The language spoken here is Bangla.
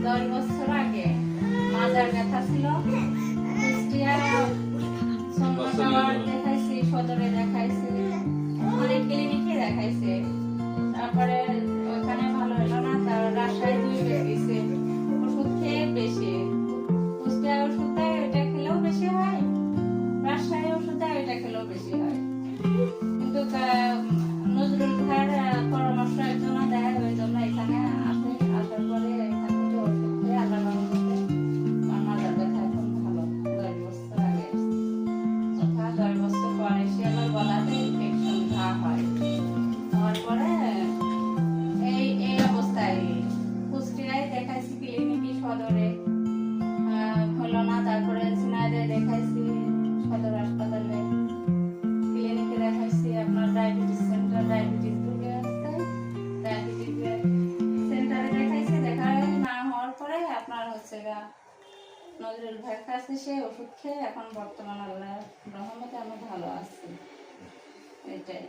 10 বছর আগে মাজার ব্যথা ছিল, কুষ্টিয়া দেখাইছি, সদরে দেখাইছি, অনেক ক্লিনিকে দেখাইছে। তারপরে ওখানে ভালো হলো না, তার রাজশাহী 2 বার গেছে। ওষুধ খেয়ে বেশি, কুষ্টিয়া ওষুধ দেয় ওইটা খেলেও বেশি হয়, রাজশাহী ওষুধ দেয় ওইটা খেলেও বেশি হয়। কিন্তু নজরুল ভাইয়ের পরামর্শ একজন দেয়, ওই জন্য এখানে আসে। আসার পরে এখান থেকে ওষুধ খেয়ে আল্লাহ রহমতে আমার মাজার ব্যথা এখন ভালো। 10 বছর আগে কথা, 10 বছর পরে সে আমার গলাতে ইনফেকশন ঘা হয়, হওয়ার পরে এই অবস্থায় কুষ্টিয়ায় দেখাইছি, ক্লিনিকি সদরে হলো না। তারপরে সিনাইরে দেখাইছি, সদর হাসপাতালে, ক্লিনিকে দেখাইছি, আপনার ডায়াবেটিস সেন্টার, ডায়াবেটিস রোগী আছে, ডায়াবেটিস সেন্টারে দেখাইছি। দেখা না হওয়ার পরে আপনার হচ্ছে নজরুল ভাইয়ের কাছে সে ওষুধ খেয়ে এখন বর্তমান আল্লাহ রহমতে আমি ভালো আছি, এটাই।